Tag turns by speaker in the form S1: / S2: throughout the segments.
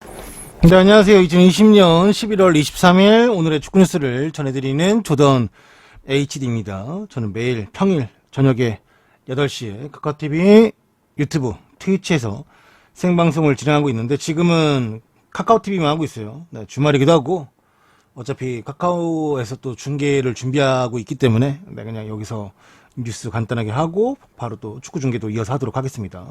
S1: 네, 안녕하세요. 2020년 11월 23일 오늘의 축구 뉴스를 전해드리는 조던 HD입니다. 저는 매일 평일 저녁에 8시에 카카오TV, 유튜브, 트위치에서 생방송을 진행하고 있는데 지금은 카카오TV만 하고 있어요. 네, 주말이기도 하고 어차피 카카오에서 또 중계를 준비하고 있기 때문에 그냥 여기서 뉴스 간단하게 하고 바로 또 축구 중계도 이어서 하도록 하겠습니다.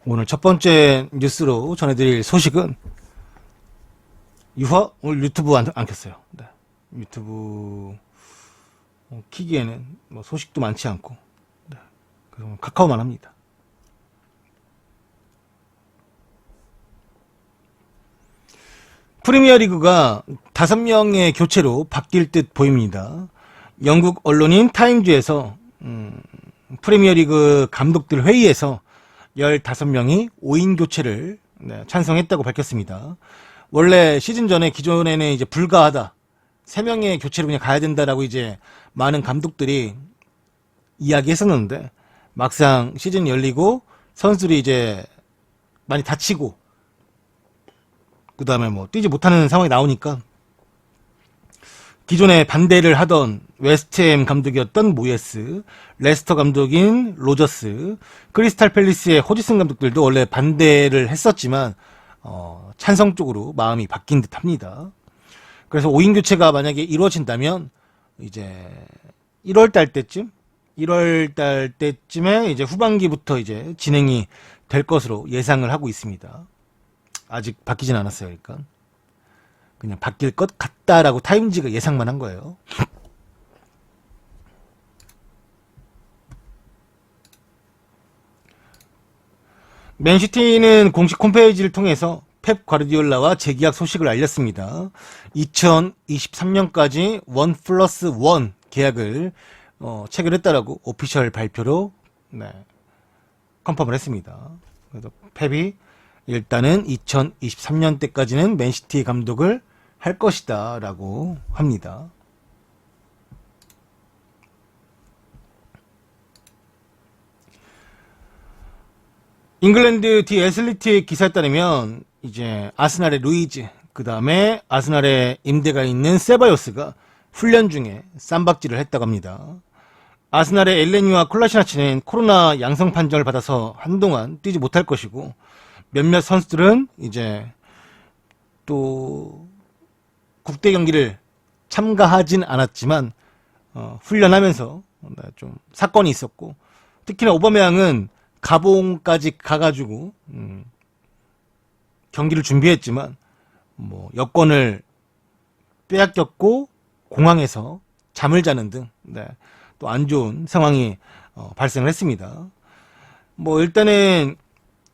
S1: 오늘 첫 번째 뉴스로 전해드릴 소식은 유화 오늘 유튜브 안 켰어요. 네. 유튜브 키기에는 뭐 소식도 많지 않고 네. 그래서 카카오만 합니다. 프리미어리그가 5명의 교체로 바뀔 듯 보입니다. 영국 언론인 타임즈에서 프리미어리그 감독들 회의에서 15명이 5인 교체를 찬성했다고 밝혔습니다. 원래 시즌 전에 기존에는 이제 불가하다. 3명의 교체로 그냥 가야 된다라고 이제 많은 감독들이 이야기했었는데 막상 시즌 열리고 선수들이 이제 많이 다치고 그 다음에 뭐 뛰지 못하는 상황이 나오니까 기존에 반대를 하던 웨스트햄 감독이었던 모예스, 레스터 감독인 로저스, 크리스탈 팰리스의 호지슨 감독들도 원래 반대를 했었지만 찬성 쪽으로 마음이 바뀐 듯합니다. 그래서 5인 교체가 만약에 이루어진다면 이제 1월달 때쯤에 이제 후반기부터 이제 진행이 될 것으로 예상을 하고 있습니다. 아직 바뀌진 않았어요, 그러니까. 그냥 바뀔 것 같다라고 타임즈가 예상만 한 거예요. 맨시티는 공식 홈페이지를 통해서 펩 과르디올라와 재계약 소식을 알렸습니다. 2023년까지 1+1 계약을 체결했다라고 오피셜 발표로 컨펌을 했습니다. 그래서 펩이 일단은 2023년 때까지는 맨시티 감독을 할 것이다 라고 합니다. 잉글랜드 디 애슬리트의 기사에 따르면 이제 아스날의 루이즈, 그 다음에 아스날의 임대가 있는 세바요스가 훈련 중에 쌈박질을 했다고 합니다. 아스날의 엘레니와 콜라시나치는 코로나 양성 판정을 받아서 한동안 뛰지 못할 것이고 몇몇 선수들은 이제 또 국대 경기를 참가하진 않았지만 훈련하면서 좀 사건이 있었고 특히나 오바메양은 가봉까지 가가지고 경기를 준비했지만 뭐 여권을 빼앗겼고 공항에서 잠을 자는 등 또 안 좋은 상황이 발생을 했습니다. 뭐 일단은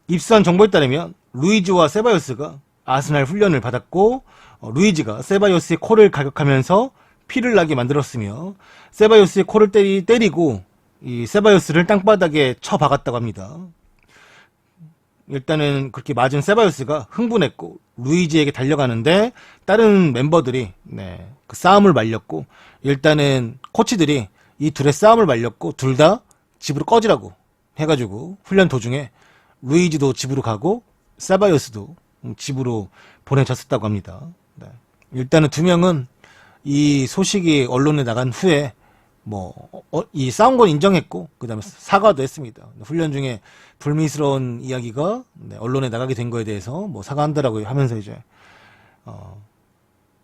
S1: 입수한 정보에 따르면 루이즈와 세바요스가 아스날 훈련을 받았고 루이즈가 세바요스의 코를 가격하면서 피를 나게 만들었으며 세바요스의 코를 때리고 이 세바요스를 땅바닥에 쳐박았다고 합니다. 일단은 그렇게 맞은 세바요스가 흥분했고 루이즈에게 달려가는데 다른 멤버들이 그 싸움을 말렸고 일단은 코치들이 이 둘의 싸움을 말렸고 둘 다 집으로 꺼지라고 해가지고 훈련 도중에 루이즈도 집으로 가고 세바요스도 집으로 보내졌었다고 합니다. 일단은 2명은 이 소식이 언론에 나간 후에 이 싸운 건 인정했고 그 다음에 사과도 했습니다. 훈련 중에 불미스러운 이야기가 언론에 나가게 된 거에 대해서 사과한다라고 하면서 이제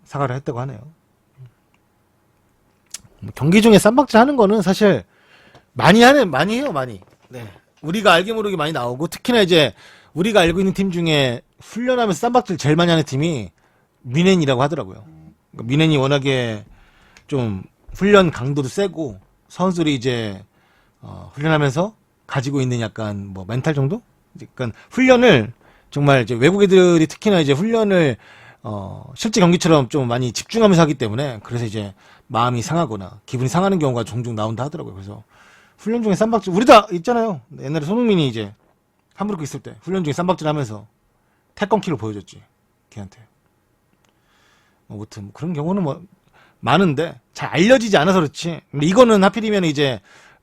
S1: 사과를 했다고 하네요. 경기 중에 쌈박질 하는 거는 사실 많이 해요, 많이. 우리가 알게 모르게 많이 나오고 특히나 이제 우리가 알고 있는 팀 중에 훈련하면서 쌈박질 제일 많이 하는 팀이 뮌헨이라고 하더라고요. 그러니까 뮌헨이 워낙에 좀 훈련 강도도 세고 선수들이 이제 훈련하면서 가지고 있는 약간 멘탈 정도? 그러니까 훈련을 정말 이제 외국 애들이 특히나 이제 훈련을 실제 경기처럼 좀 많이 집중하면서 하기 때문에 그래서 이제 마음이 상하거나 기분이 상하는 경우가 종종 나온다 하더라고요. 그래서 훈련 중에 쌈박질 우리 다 있잖아요. 옛날에 손흥민이 이제 함부르크 있을 때 훈련 중에 쌈박질 하면서 태권키를 보여줬지 걔한테. 아무튼 그런 경우는 많은데 잘 알려지지 않아서 그렇지. 근데 이거는 하필이면 이제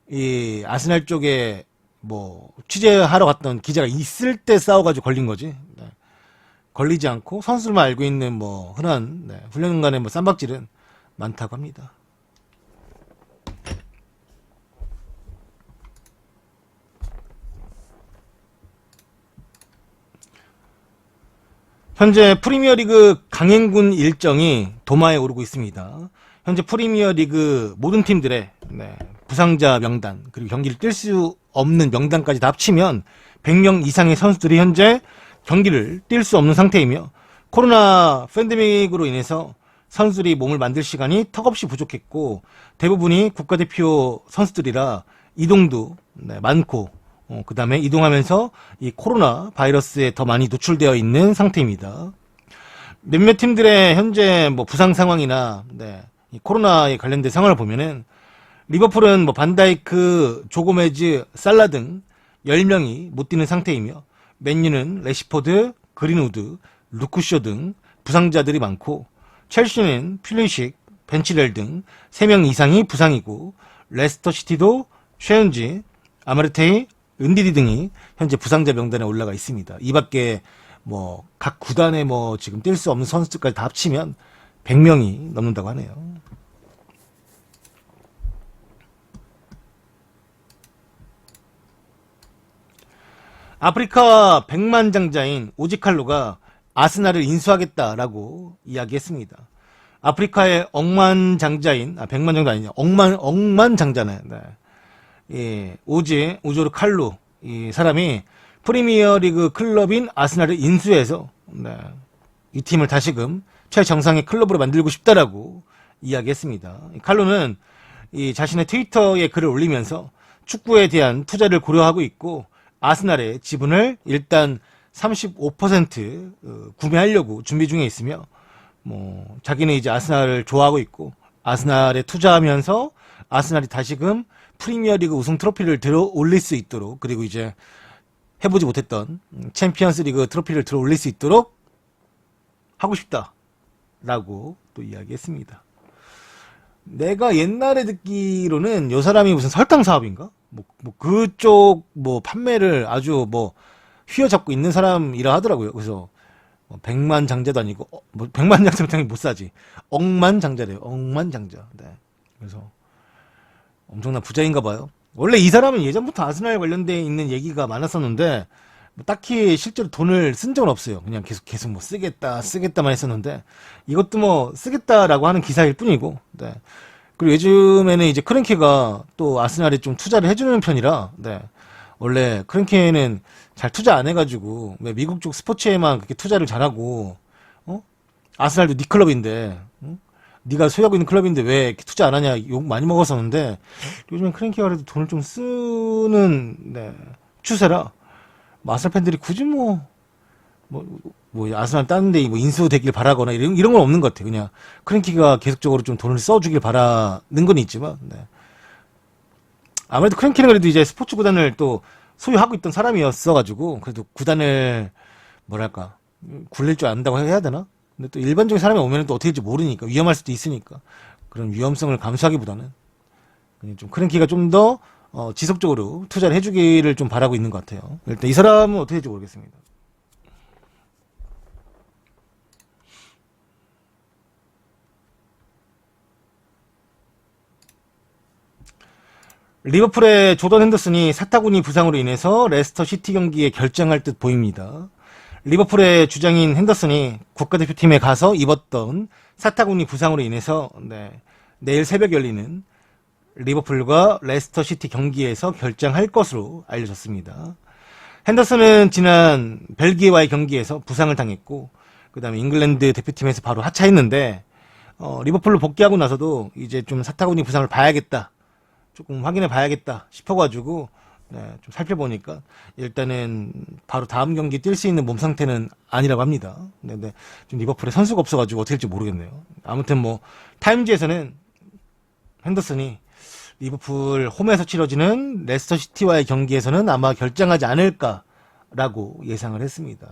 S1: 이 아스날 쪽에 뭐 취재하러 갔던 기자가 있을 때 싸워가지고 걸린 거지. 네. 걸리지 않고 선수들만 알고 있는 뭐 흔한 네, 훈련간의 뭐 쌈박질은 많다고 합니다. 현재 프리미어리그 강행군 일정이 도마에 오르고 있습니다. 현재 프리미어리그 모든 팀들의 네, 부상자 명단 그리고 경기를 뛸 수 없는 명단까지 다 합치면 100명 이상의 선수들이 현재 경기를 뛸 수 없는 상태이며 코로나 팬데믹으로 인해서 선수들이 몸을 만들 시간이 턱없이 부족했고 대부분이 국가대표 선수들이라 이동도 네, 많고 그 다음에 이동하면서 이 코로나 바이러스에 더 많이 노출되어 있는 상태입니다. 몇몇 팀들의 현재 뭐 부상 상황이나 네, 이 코로나에 관련된 상황을 보면은 리버풀은 뭐 반다이크, 조고메즈, 살라 등 10명이 못 뛰는 상태이며 맨유는 레시포드, 그린우드, 루쿠쇼 등 부상자들이 많고 첼시는 필리식, 벤치렐 등 3명 이상이 부상이고 레스터 시티도 쉐은지, 아마르테이, 은디디 등이 현재 부상자 명단에 올라가 있습니다. 이 밖에 뭐 각 구단에 뭐 지금 뛸 수 없는 선수들까지 다 합치면 100명이 넘는다고 하네요. 아프리카 백만장자인 오지칼로가 아스날을 인수하겠다라고 이야기했습니다. 아프리카의 백만장자 아니냐, 억만장자네. 네. 예, 우조르 칼루, 이 사람이 프리미어리그 클럽인 아스날을 인수해서, 네, 이 팀을 다시금 최정상의 클럽으로 만들고 싶다라고 이야기했습니다. 칼루는 이 자신의 트위터에 글을 올리면서 축구에 대한 투자를 고려하고 있고, 아스날의 지분을 일단 35% 구매하려고 준비 중에 있으며, 뭐, 자기는 이제 아스날을 좋아하고 있고, 아스날에 투자하면서 아스날이 다시금 프리미어리그 우승 트로피를 들어 올릴 수 있도록, 그리고 이제 해보지 못했던 챔피언스리그 트로피를 들어 올릴 수 있도록 하고 싶다라고 또 이야기했습니다. 내가 옛날에 듣기로는 요 사람이 무슨 설탕 사업인가? 뭐 그쪽 뭐 판매를 아주 뭐 휘어잡고 있는 사람이라 하더라고요. 그래서 뭐 백만장자도 아니고 뭐 백만장자면 당연히 못 사지. 억만장자래요. 억만장자. 네. 그래서 엄청난 부자인가 봐요. 원래 이 사람은 예전부터 아스날 관련돼 있는 얘기가 많았었는데 뭐 딱히 실제로 돈을 쓴 적은 없어요. 그냥 계속 뭐 쓰겠다만 했었는데 이것도 뭐 쓰겠다라고 하는 기사일 뿐이고. 네. 그리고 요즘에는 이제 크랭키가 또 아스날에 좀 투자를 해주는 편이라, 네. 원래 크랭키는 잘 투자 안 해가지고, 왜 미국 쪽 스포츠에만 그렇게 투자를 잘하고, 아스날도 네 클럽인데, 네가 소유하고 있는 클럽인데 왜 이렇게 투자 안 하냐 욕 많이 먹었었는데, 요즘엔 크랭키가 그래도 돈을 좀 쓰는, 네, 추세라, 뭐 아스날 팬들이 굳이 아스날 다른데 뭐 인수되길 바라거나 이런 건 없는 것 같아요. 그냥 크랭키가 계속적으로 좀 돈을 써주길 바라는 건 있지만, 네. 아무래도 크랭키는 그래도 이제 스포츠 구단을 또 소유하고 있던 사람이었어가지고 그래도 구단을 뭐랄까 굴릴 줄 안다고 해야 되나? 근데 또 일반적인 사람이 오면 또 어떻게 될지 모르니까 위험할 수도 있으니까 그런 위험성을 감수하기보다는 그냥 좀 크랭키가 좀 더 지속적으로 투자를 해주기를 좀 바라고 있는 것 같아요. 일단 이 사람은 어떻게 될지 모르겠습니다. 리버풀의 조던 핸더슨이 사타구니 부상으로 인해서 레스터 시티 경기에 결정할 듯 보입니다. 리버풀의 주장인 핸더슨이 국가대표팀에 가서 입었던 사타구니 부상으로 인해서 네, 내일 새벽 열리는 리버풀과 레스터 시티 경기에서 결정할 것으로 알려졌습니다. 핸더슨은 지난 벨기에와의 경기에서 부상을 당했고 그 다음에 잉글랜드 대표팀에서 바로 하차했는데 리버풀로 복귀하고 나서도 이제 좀 사타구니 부상을 봐야겠다. 조금 확인해 봐야겠다 싶어가지고 네, 좀 살펴보니까 일단은 바로 다음 경기 뛸 수 있는 몸 상태는 아니라고 합니다. 근데 좀 리버풀에 선수가 없어가지고 어떻게 될지 모르겠네요. 아무튼 뭐 타임즈에서는 핸더슨이 리버풀 홈에서 치러지는 레스터 시티와의 경기에서는 아마 결정하지 않을까라고 예상을 했습니다.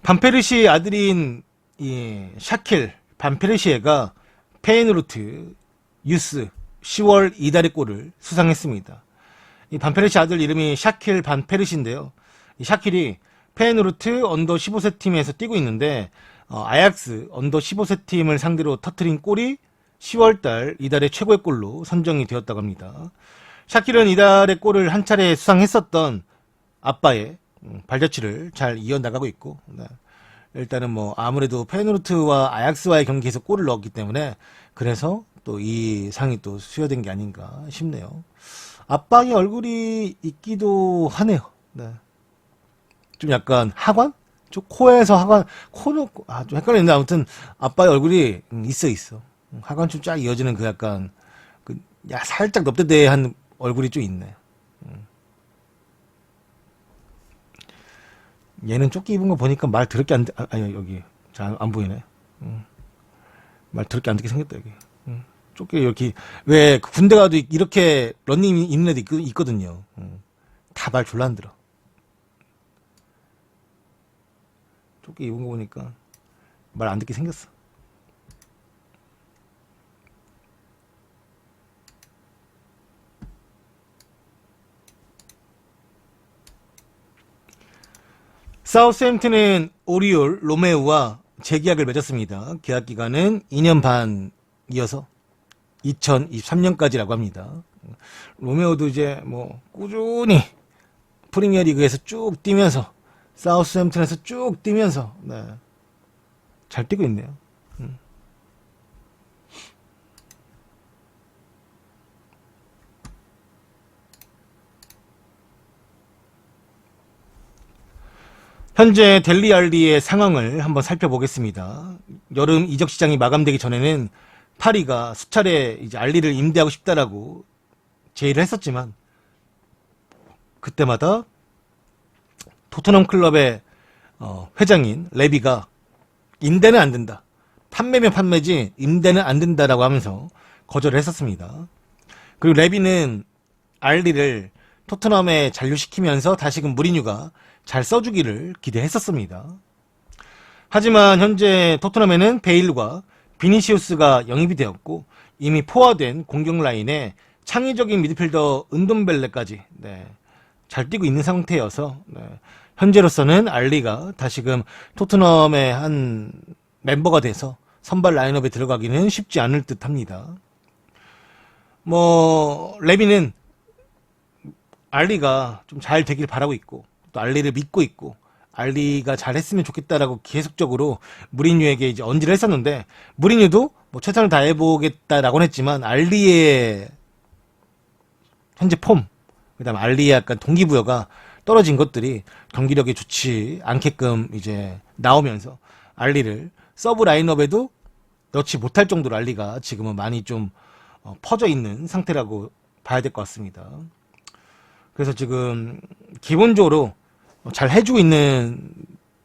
S1: 반페르시 아들인 이 샤킬 반페르시에가 페이누르트 유스 10월 이달의 골을 수상했습니다. 이 반페르시 아들 이름이 샤킬 반페르시인데요. 이 샤킬이 페이누르트 언더 15세 팀에서 뛰고 있는데 아약스 언더 15세 팀을 상대로 터트린 골이 10월달 이달의 최고의 골로 선정이 되었다고 합니다. 샤킬은 이달의 골을 한 차례 수상했었던 아빠의 발자취를 잘 이어나가고 있고, 네. 일단은 뭐 아무래도 페이누르트와 아약스와의 경기에서 골을 넣었기 때문에 그래서 또 이 상이 또 수여된 게 아닌가 싶네요. 아빠의 얼굴이 있기도 하네요. 네. 좀 약간 하관? 좀 코에서 하관, 코는 좀 헷갈리는데 아무튼 아빠의 얼굴이 있어. 하관 좀 쫙 이어지는 그 약간 살짝 넙대대한 얼굴이 좀 있네. 얘는 조끼 입은 거 보니까 말 더럽게 아니 여기 잘 안 보이네. 말 더럽게 안 듣게 생겼다 여기. 조끼 이렇게 왜 군대 가도 이렇게 런닝 있는 애도 있거든요. 다 말 졸라 안 들어. 조끼 입은 거 보니까 말 안 듣게 생겼어. 사우스햄튼은 오리올 로메우와 재계약을 맺었습니다. 계약 기간은 2년 반이어서 2023년까지라고 합니다. 로메오도 이제 뭐 꾸준히 프리미어리그에서 쭉 뛰면서 사우스햄튼에서 쭉 뛰면서 네. 잘 뛰고 있네요. 현재 델리 알리의 상황을 한번 살펴보겠습니다. 여름 이적 시장이 마감되기 전에는 파리가 수차례 이제 알리를 임대하고 싶다라고 제의를 했었지만 그때마다 토트넘 클럽의 회장인 레비가 임대는 안 된다. 판매면 판매지 임대는 안 된다라고 하면서 거절을 했었습니다. 그리고 레비는 알리를 토트넘에 잔류시키면서 다시금 무리뉴가 잘 써주기를 기대했었습니다. 하지만 현재 토트넘에는 베일과 비니시우스가 영입이 되었고 이미 포화된 공격 라인에 창의적인 미드필더 은돔벨레까지 네, 잘 뛰고 있는 상태여서 네, 현재로서는 알리가 다시금 토트넘의 한 멤버가 돼서 선발 라인업에 들어가기는 쉽지 않을 듯 합니다. 뭐 레비는 알리가 좀 잘 되길 바라고 있고 또 알리를 믿고 있고 알리가 잘했으면 좋겠다라고 계속적으로 무리뉴에게 이제 언지를 했었는데 무리뉴도 뭐 최선을 다해보겠다라고는 했지만 알리의 현재 폼 그다음 알리의 약간 동기부여가 떨어진 것들이 경기력이 좋지 않게끔 이제 나오면서 알리를 서브 라인업에도 넣지 못할 정도로 알리가 지금은 많이 좀 퍼져 있는 상태라고 봐야 될 것 같습니다. 그래서 지금 기본적으로 잘 해주고 있는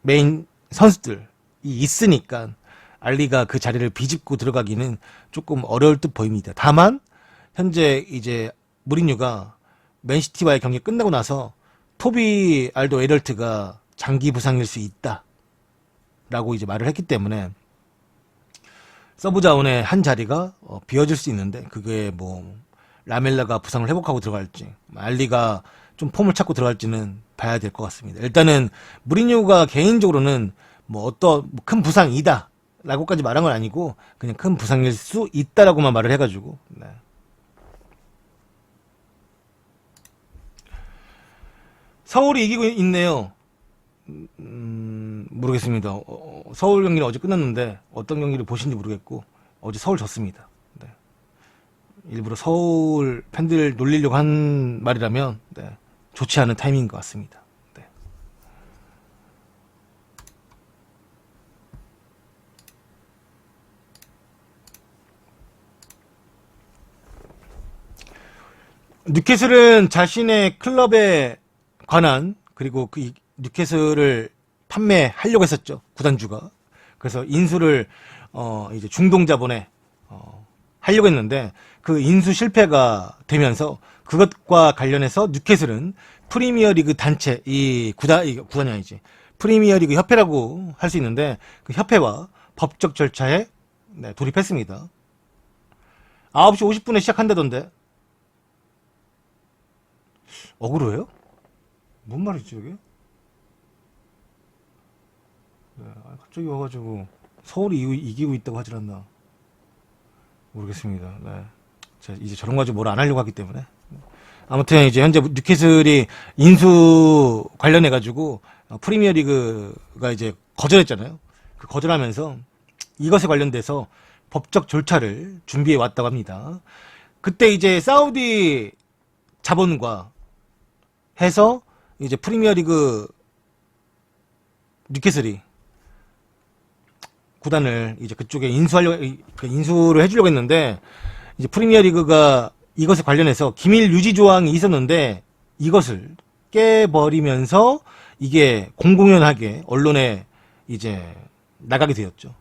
S1: 메인 선수들이 있으니까 알리가 그 자리를 비집고 들어가기는 조금 어려울 듯 보입니다. 다만 현재 이제 무리뉴가 맨시티와의 경기 끝나고 나서 토비 알도 에럴트가 장기 부상일 수 있다 라고 이제 말을 했기 때문에 서브 자원의 한 자리가 비어질 수 있는데 그게 뭐 라멜라가 부상을 회복하고 들어갈지 알리가 좀 폼을 찾고 들어갈지는 봐야 될 것 같습니다. 일단은 무리뉴가 개인적으로는 뭐 어떤 큰 부상이다 라고까지 말한 건 아니고 그냥 큰 부상일 수 있다라고만 말을 해가지고 네. 서울이 이기고 있네요. 모르겠습니다. 서울 경기는 어제 끝났는데 어떤 경기를 보신지 모르겠고 어제 서울 졌습니다. 네. 일부러 서울 팬들 놀리려고 한 말이라면 네. 좋지 않은 타이밍인 것 같습니다. 네. 뉴캐슬은 자신의 클럽에 관한 그리고 그 뉴캐슬을 판매하려고 했었죠. 구단주가. 그래서 인수를 이제 중동자본에 하려고 했는데 그 인수 실패가 되면서 그것과 관련해서 뉴캐슬은 프리미어리그 단체 이 구단이 아니지 프리미어리그 협회라고 할 수 있는데 그 협회와 법적 절차에 돌입했습니다. 9시 50분에 시작한다던데. 억울해요? 뭔 말이지 이게? 갑자기 와가지고 서울이 이기고 있다고 하질 않나 모르겠습니다. 네. 제가 이제 저런 거 가지고 뭘 안 하려고 하기 때문에. 아무튼 이제 현재 뉴캐슬이 인수 관련해가지고 프리미어리그가 이제 거절했잖아요. 그 거절하면서 이것에 관련돼서 법적 절차를 준비해 왔다고 합니다. 그때 이제 사우디 자본과 해서 이제 프리미어리그 뉴캐슬이 구단을 이제 그쪽에 인수를 해주려고 했는데, 이제 프리미어리그가 이것에 관련해서 기밀 유지 조항이 있었는데 이것을 깨버리면서 이게 공공연하게 언론에 이제 나가게 되었죠.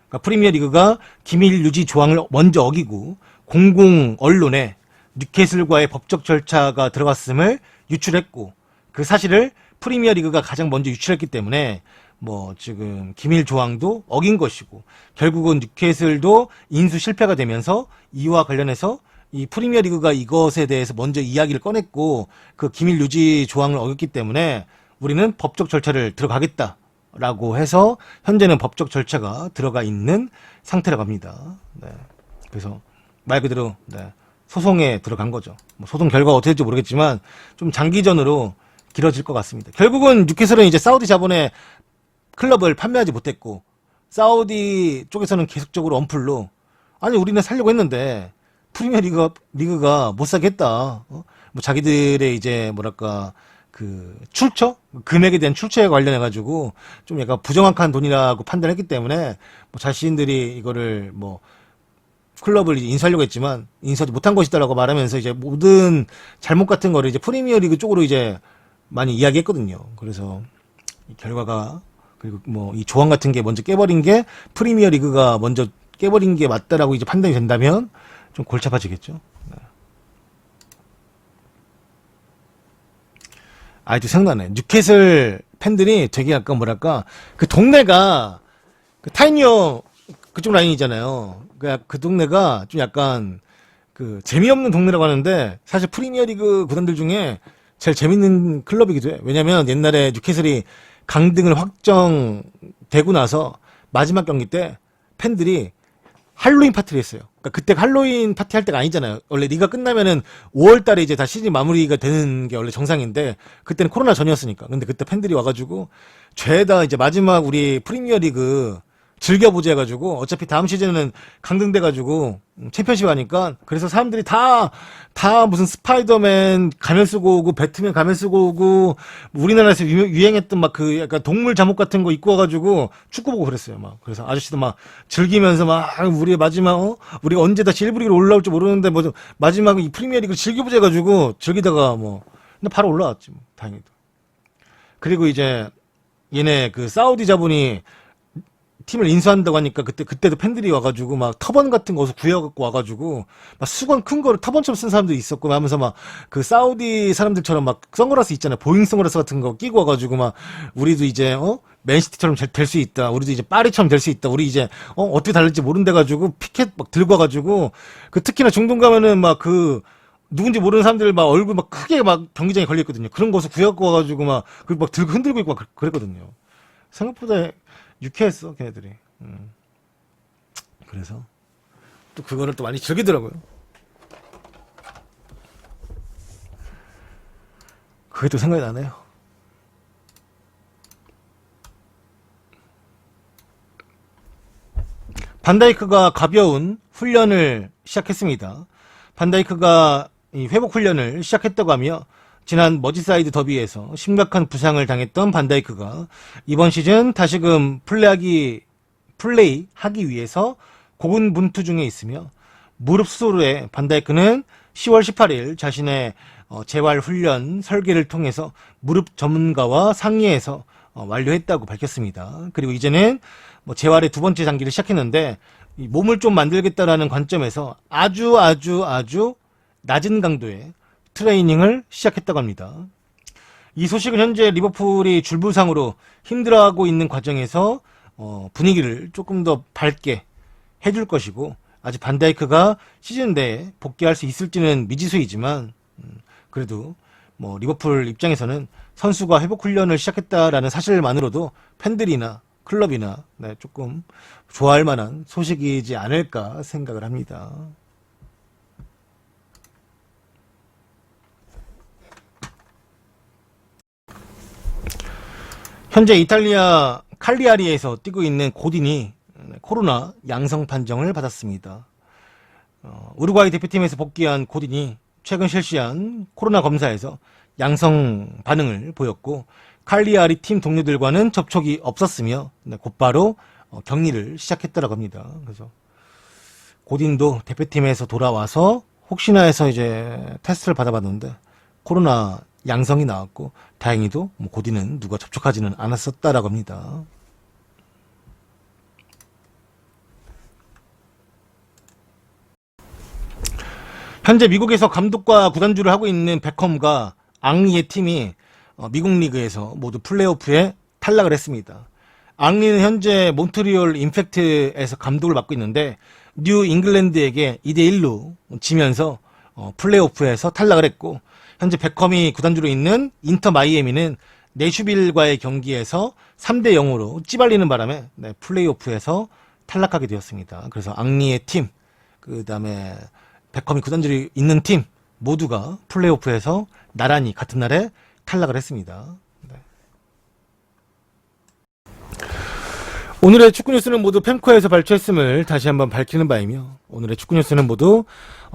S1: 그러니까 프리미어리그가 기밀 유지 조항을 먼저 어기고 공공 언론에 뉴캐슬과의 법적 절차가 들어갔음을 유출했고, 그 사실을 프리미어리그가 가장 먼저 유출했기 때문에 뭐 지금 기밀 조항도 어긴 것이고, 결국은 뉴캐슬도 인수 실패가 되면서 이와 관련해서 이 프리미어리그가 이것에 대해서 먼저 이야기를 꺼냈고 그 기밀 유지 조항을 어겼기 때문에 우리는 법적 절차를 들어가겠다라고 해서 현재는 법적 절차가 들어가 있는 상태라고 합니다. 네. 그래서 말 그대로 소송에 들어간 거죠. 뭐 소송 결과가 어떻게 될지 모르겠지만 좀 장기전으로 길어질 것 같습니다. 결국은 뉴캐슬은 이제 사우디 자본의 클럽을 판매하지 못했고, 사우디 쪽에서는 계속적으로 언플로, 아니 우리는 살려고 했는데 프리미어 리그가 못 사겠다. 뭐 자기들의 이제 뭐랄까 그 출처, 금액에 대한 출처에 관련해 가지고 좀 약간 부정확한 돈이라고 판단했기 때문에 뭐 자신들이 이거를 뭐 클럽을 이제 인수하려고 했지만 인수하지 못한 것이다라고 말하면서 이제 모든 잘못 같은 거를 이제 프리미어 리그 쪽으로 이제 많이 이야기했거든요. 그래서 이 결과가, 그리고 뭐 이 조항 같은 게 먼저 깨버린 게 프리미어 리그가 먼저 깨버린 게 맞다라고 이제 판단이 된다면 좀 골치 아파지겠죠. 네. 아직도 생각나네. 뉴캐슬 팬들이 되게 약간 뭐랄까, 그 동네가 그 타이니어 그쪽 라인이잖아요. 그 동네가 좀 약간 그 재미없는 동네라고 하는데 사실 프리미어리그 구단들 중에 제일 재밌는 클럽이기도 해. 왜냐면 옛날에 뉴캐슬이 강등을 확정되고 나서 마지막 경기 때 팬들이 할로윈 파티를 했어요. 그러니까 그때 할로윈 파티 할 때가 아니잖아요. 원래 리가 끝나면은 5월 달에 이제 다 시즌 마무리가 되는 게 원래 정상인데 그때는 코로나 전이었으니까. 근데 그때 팬들이 와가지고 죄다 이제 마지막 우리 프리미어 리그 즐겨보자 해가지고 어차피 다음 시즌은 강등돼가지고 챔피언십 하니까, 그래서 사람들이 다 무슨 스파이더맨 가면 쓰고 오고 배트맨 가면 쓰고 오고 우리나라에서 유행했던 막 그 약간 동물 잠옷 같은 거 입고 와가지고 축구 보고 그랬어요. 막 그래서 아저씨도 막 즐기면서 막 우리의 마지막 우리가 언제 다시 1부 리그로 올라올지 모르는데 뭐 마지막 이 프리미어 리그를 즐겨보자 해가지고 즐기다가 뭐 근데 바로 올라왔지 뭐 다행히도. 그리고 이제 얘네 그 사우디 자본이 팀을 인수한다고 하니까 그때도 팬들이 와가지고 막 터번 같은 거 어디서 구해갖고 와가지고 막 수건 큰 거를 터번처럼 쓴 사람도 있었고 하면서 막 그 사우디 사람들처럼 막 선글라스 있잖아요. 보잉 선글라스 같은 거 끼고 와가지고 막 우리도 이제 맨시티처럼 될 수 있다. 우리도 이제 파리처럼 될 수 있다. 우리 이제 어떻게 달릴지 모른데 가지고 피켓 막 들고 와가지고 그 특히나 중동 가면은 막 그 누군지 모르는 사람들 막 얼굴 막 크게 막 경기장에 걸려있거든요. 그런 거서 구해갖고 와가지고 막 그 막 들고 흔들고 있고 막 그랬거든요. 생각보다 유쾌했어, 걔네들이. 그래서 또 그거를 또 많이 즐기더라고요. 그게 또 생각이 나네요. 반다이크가 가벼운 훈련을 시작했습니다. 반다이크가 이 회복 훈련을 시작했다고 하며, 지난 머지사이드 더비에서 심각한 부상을 당했던 반다이크가 이번 시즌 다시금 플레이하기 위해서 고군분투 중에 있으며, 무릎 수술 후에 반다이크는 10월 18일 자신의 재활 훈련 설계를 통해서 무릎 전문가와 상의해서 완료했다고 밝혔습니다. 그리고 이제는 뭐 재활의 두 번째 장기를 시작했는데, 이 몸을 좀 만들겠다라는 관점에서 아주 낮은 강도의 트레이닝을 시작했다고 합니다. 이 소식은 현재 리버풀이 줄부상으로 힘들어하고 있는 과정에서 분위기를 조금 더 밝게 해줄 것이고, 아직 반다이크가 시즌 내에 복귀할 수 있을지는 미지수이지만, 그래도 뭐 리버풀 입장에서는 선수가 회복 훈련을 시작했다라는 사실만으로도 팬들이나 클럽이나 네, 조금 좋아할 만한 소식이지 않을까 생각을 합니다. 현재 이탈리아 칼리아리에서 뛰고 있는 고딘이 코로나 양성 판정을 받았습니다. 우루과이 대표팀에서 복귀한 고딘이 최근 실시한 코로나 검사에서 양성 반응을 보였고, 칼리아리 팀 동료들과는 접촉이 없었으며 곧바로 격리를 시작했다고 합니다. 그래서 고딘도 대표팀에서 돌아와서 혹시나 해서 이제 테스트를 받아봤는데 코로나 양성이 나왔고, 다행히도 뭐 고딘은 누가 접촉하지는 않았었다라고 합니다. 현재 미국에서 감독과 구단주를 하고 있는 베컴과 앙리의 팀이 미국 리그에서 모두 플레이오프에 탈락을 했습니다. 앙리는 현재 몬트리올 임팩트에서 감독을 맡고 있는데 뉴 잉글랜드에게 2대1로 지면서 플레이오프에서 탈락을 했고, 현재 베컴이 구단주로 있는 인터 마이애미는 내슈빌과의 경기에서 3대0으로 찌발리는 바람에 플레이오프에서 탈락하게 되었습니다. 그래서 앙리의 팀, 그 다음에 베컴이 구단주로 있는 팀 모두가 플레이오프에서 나란히 같은 날에 탈락을 했습니다. 네. 오늘의 축구 뉴스는 모두 펜코에서 발췌했음을 다시 한번 밝히는 바이며, 오늘의 축구 뉴스는 모두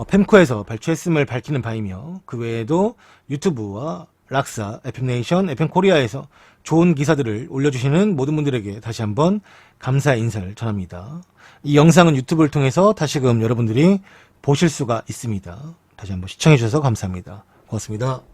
S1: 펜코에서 발췌했음을 밝히는 바이며, 그 외에도 유튜브와 락사, FM네이션, FM코리아에서 좋은 기사들을 올려주시는 모든 분들에게 다시 한번 감사의 인사를 전합니다. 이 영상은 유튜브를 통해서 다시금 여러분들이 보실 수가 있습니다. 다시 한번 시청해주셔서 감사합니다. 고맙습니다.